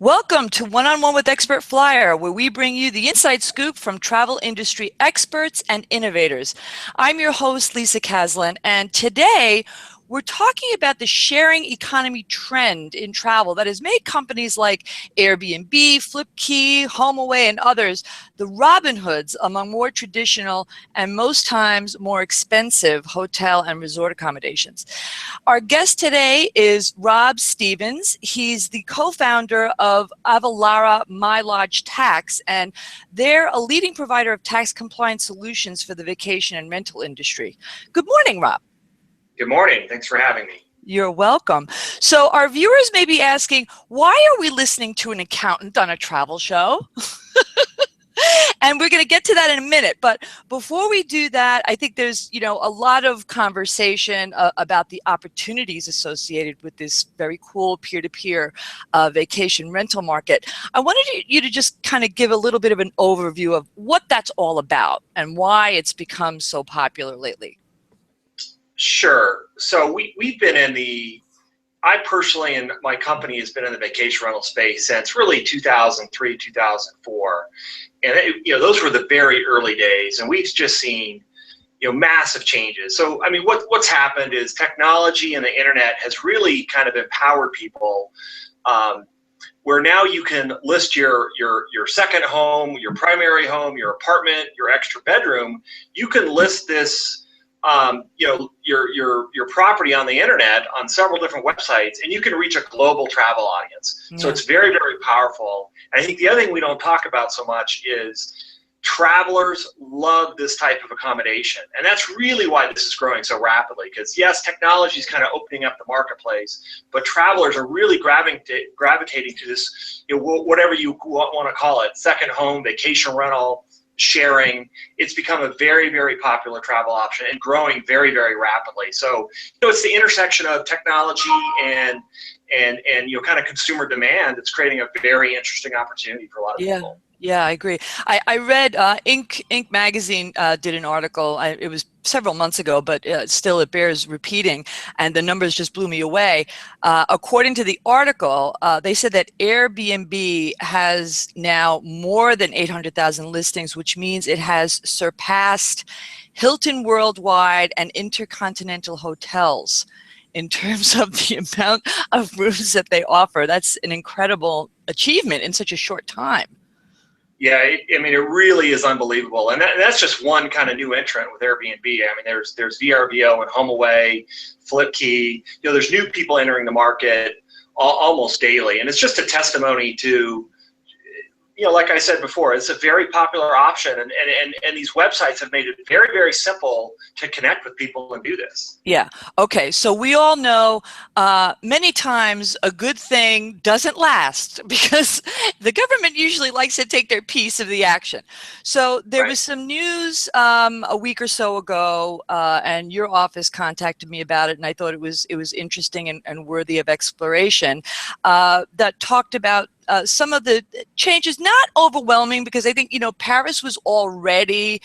Welcome to One-on-One with Expert Flyer, where we bring you the inside scoop from travel industry experts and innovators. I'm your host, Lisa Kaslyn, and today we're talking about the sharing economy trend in travel that has made companies like Airbnb, Flipkey, HomeAway, and others the Robin Hoods among more traditional and most times more expensive hotel and resort accommodations. Our guest today is Rob Stevens. He's the co-founder of Avalara MyLodgeTax, and they're a leading provider of tax compliance solutions for the vacation and rental industry. Good morning, Rob. Good morning. Thanks for having me. You're welcome. So our viewers may be asking, why are we listening to an accountant on a travel show? And we're going to get to that in a minute. But before we do that, I think there's, a lot of conversation about the opportunities associated with this very cool peer-to-peer vacation rental market. I wanted you to just kind of give a little bit of an overview of what that's all about and why it's become so popular lately. Sure. So we've been I personally and my company has been in the vacation rental space since really 2003, 2004. And those were the very early days, and we've just seen, massive changes. So, I mean, what's happened is technology and the internet has really kind of empowered people, where now you can list your second home, your primary home, your apartment, your extra bedroom. You can list this, your property on the internet on several different websites, and you can reach a global travel audience. So it's very, very powerful. And I think the other thing we don't talk about so much is travelers love this type of accommodation. And that's really why this is growing so rapidly, because yes, technology is kind of opening up the marketplace, but travelers are really gravitating to this, whatever you want to call it, second home, vacation rental, sharing. It's become a very, very popular travel option and growing very, very rapidly. So, it's the intersection of technology and kind of consumer demand that's creating a very interesting opportunity for a lot of people. Yeah, I agree. I read Inc. magazine did an article. It was several months ago, but still it bears repeating, and the numbers just blew me away. According to the article, they said that Airbnb has now more than 800,000 listings, which means it has surpassed Hilton Worldwide and Intercontinental Hotels in terms of the amount of rooms that they offer. That's an incredible achievement in such a short time. Yeah, it really is unbelievable, and that's just one kind of new entrant with Airbnb. I mean, there's VRBO and HomeAway, Flipkey. There's new people entering the market almost daily, and it's just a testimony to, like I said before, it's a very popular option, and these websites have made it very, very simple to connect with people and do this. Yeah. Okay. So we all know many times a good thing doesn't last because the government usually likes to take their piece of the action. So there was some news a week or so ago, and your office contacted me about it, and I thought it was interesting and worthy of exploration, that talked about some of the changes, not overwhelming, because I think, Paris was already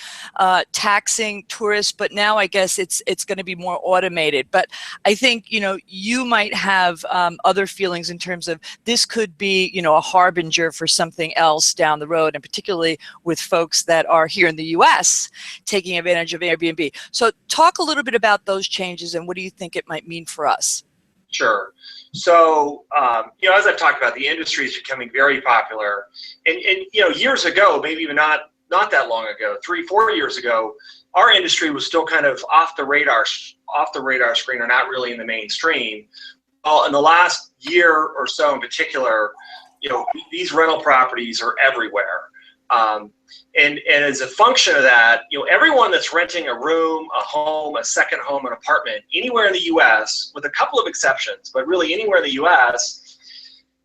taxing tourists, but now I guess it's going to be more automated. But I think, you might have other feelings in terms of this could be, a harbinger for something else down the road, and particularly with folks that are here in the U.S. taking advantage of Airbnb. So talk a little bit about those changes and what do you think it might mean for us? Sure. So, as I've talked about, the industry is becoming very popular. And years ago, maybe even not that long ago, 3-4 years ago, our industry was still kind of off the radar screen, or not really in the mainstream. Well, in the last year or so in particular, these rental properties are everywhere. And as a function of that, everyone that's renting a room, a home, a second home, an apartment, anywhere in the U.S., with a couple of exceptions, but really anywhere in the U.S.,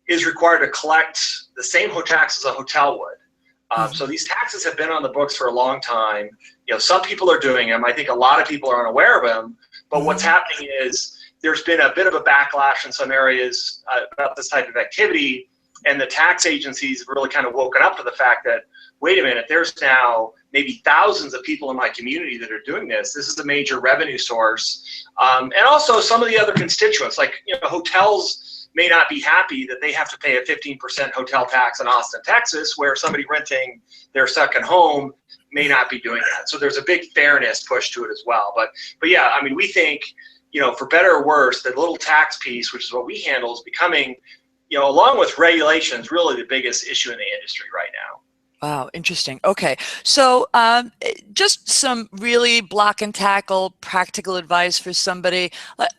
is required to collect the same tax as a hotel would. So these taxes have been on the books for a long time. Some people are doing them. I think a lot of people are unaware of them. But what's happening is there's been a bit of a backlash in some areas about this type of activity, and the tax agencies have really kind of woken up to the fact that, wait a minute, there's now maybe thousands of people in my community that are doing this. This is a major revenue source. And also some of the other constituents, like hotels may not be happy that they have to pay a 15% hotel tax in Austin, Texas, where somebody renting their second home may not be doing that. So there's a big fairness push to it as well. But yeah, I mean, we think, for better or worse, the little tax piece, which is what we handle, is becoming, along with regulations, really the biggest issue in the industry right now. Wow, interesting. Okay, so just some really block and tackle practical advice for somebody.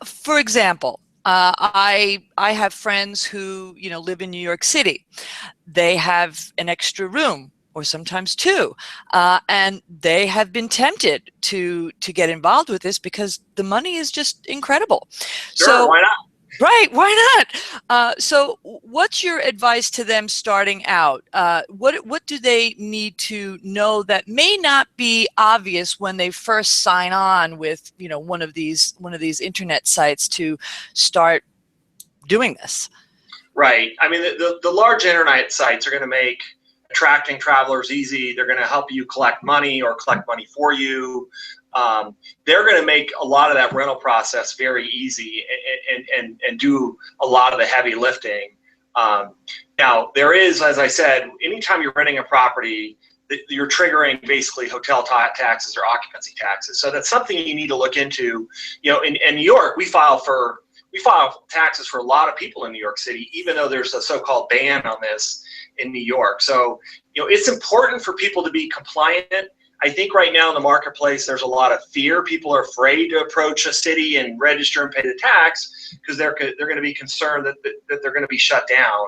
For example, I have friends who live in New York City. They have an extra room, or sometimes two, and they have been tempted to get involved with this because the money is just incredible. Sure, so why not? Right, why not? So what's your advice to them starting out? What do they need to know that may not be obvious when they first sign on with one of these internet sites to start doing this? Right. I mean, the large internet sites are going to make attracting travelers easy. They're going to help you collect money or collect money for you. They're going to make a lot of that rental process very easy and do a lot of the heavy lifting. Now, there is, as I said, anytime you're renting a property, you're triggering basically hotel taxes or occupancy taxes. So that's something you need to look into. In New York, we file taxes for a lot of people in New York City, even though there's a so-called ban on this in New York. So, it's important for people to be compliant. I think right now in the marketplace, there's a lot of fear. People are afraid to approach a city and register and pay the tax because they're going to be concerned that they're going to be shut down.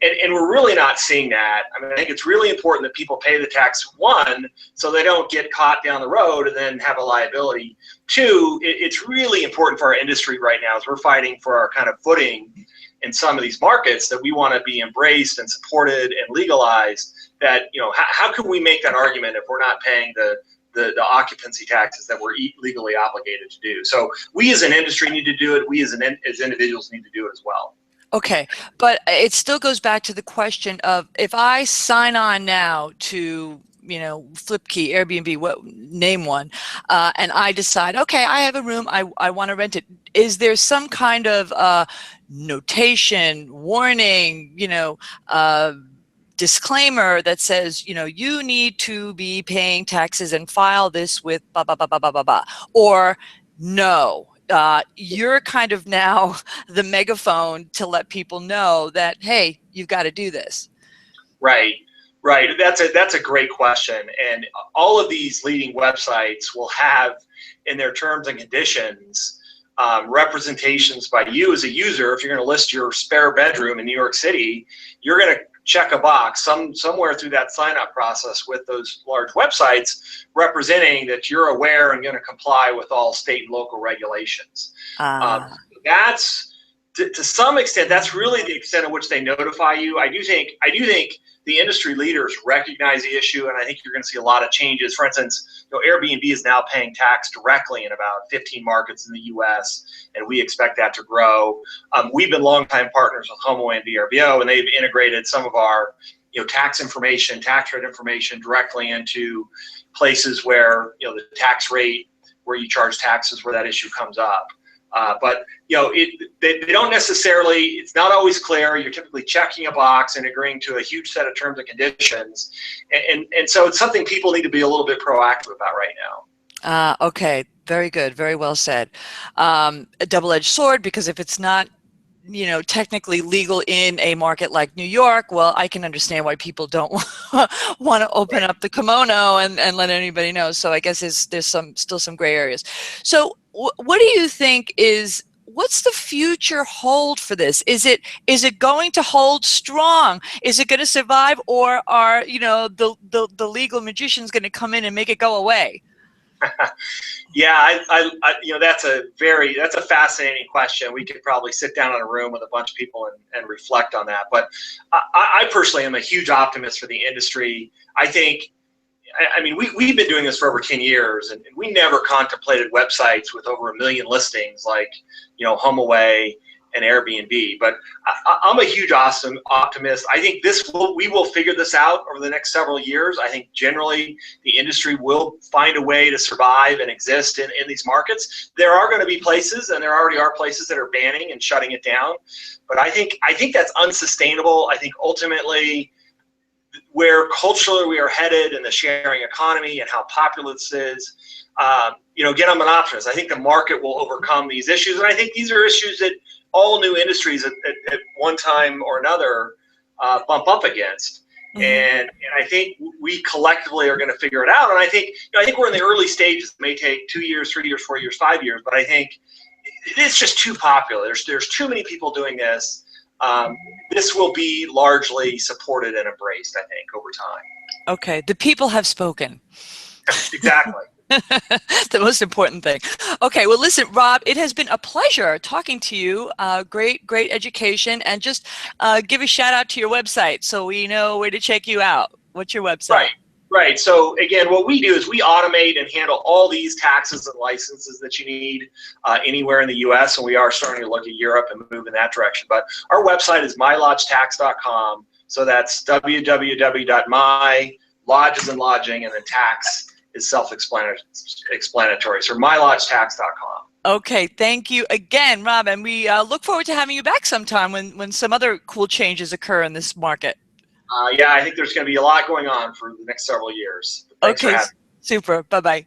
And we're really not seeing that. I mean, I think it's really important that people pay the tax, one, so they don't get caught down the road and then have a liability. Two, it's really important for our industry right now as we're fighting for our kind of footing in some of these markets that we want to be embraced and supported and legalized. That how can we make that argument if we're not paying the occupancy taxes that we're legally obligated to do? So we as an industry need to do it. We as individuals need to do it as well. Okay, but it still goes back to the question of if I sign on now to Flipkey, Airbnb, name one, and I decide, okay, I have a room, I want to rent it. Is there some kind of notation, warning, disclaimer that says, you need to be paying taxes and file this with blah, blah, blah, blah, blah, blah, blah, or no? You're kind of now the megaphone to let people know that, hey, you've got to do this. Right. That's a great question. And all of these leading websites will have in their terms and conditions representations by you as a user. If you're going to list your spare bedroom in New York City, you're going to check a box somewhere through that sign-up process with those large websites representing that you're aware and going to comply with all state and local regulations. That's to some extent, that's really the extent at which they notify you. I do think the industry leaders recognize the issue, and I think you're going to see a lot of changes. For instance, Airbnb is now paying tax directly in about 15 markets in the U.S., and we expect that to grow. We've been longtime partners with HomeAway and VRBO, and they've integrated some of our tax information, tax rate information directly into places where the tax rate where you charge taxes where that issue comes up. But they don't necessarily, it's not always clear. You're typically checking a box and agreeing to a huge set of terms and conditions. And so it's something people need to be a little bit proactive about right now. Okay, very good, very well said. A double-edged sword, because if it's not technically legal in a market like New York, well, I can understand why people don't want to open up the kimono and let anybody know. So I guess there's still some gray areas. So what do you think what's the future hold for this? Is it going to hold strong? Is it going to survive, or are the legal magicians going to come in and make it go away? Yeah, that's a fascinating question. We could probably sit down in a room with a bunch of people and reflect on that. But I personally am a huge optimist for the industry. I mean, we've been doing this for over 10 years, and we never contemplated websites with over 1 million listings like, HomeAway and Airbnb. But I'm a huge optimist. I think we will figure this out over the next several years. I think generally the industry will find a way to survive and exist in these markets. There are going to be places, and there already are places that are banning and shutting it down. But I think that's unsustainable. I think ultimately where culturally we are headed in the sharing economy and how popular this is, again, I'm an optimist. I think the market will overcome these issues. And I think these are issues that all new industries at one time or another bump up against. Mm-hmm. And I think we collectively are going to figure it out. And I think we're in the early stages. It may take 2 years, 3 years, 4 years, 5 years, but I think it's just too popular. There's too many people doing this. This will be largely supported and embraced, I think, over time. Okay, the people have spoken. Exactly. The most important thing. Okay, well, listen, Rob, it has been a pleasure talking to you. Great education, and just give a shout out to your website so we know where to check you out. What's your website? Right. So again, what we do is we automate and handle all these taxes and licenses that you need anywhere in the U.S. And we are starting to look at Europe and move in that direction. But our website is MyLodgeTax.com. So that's www.my, lodge is in lodging, and then tax is self-explanatory. So MyLodgeTax.com. Okay, thank you again, Rob, and we look forward to having you back sometime when some other cool changes occur in this market. Yeah, I think there's going to be a lot going on for the next several years. Thanks for having me. Super. Bye-bye.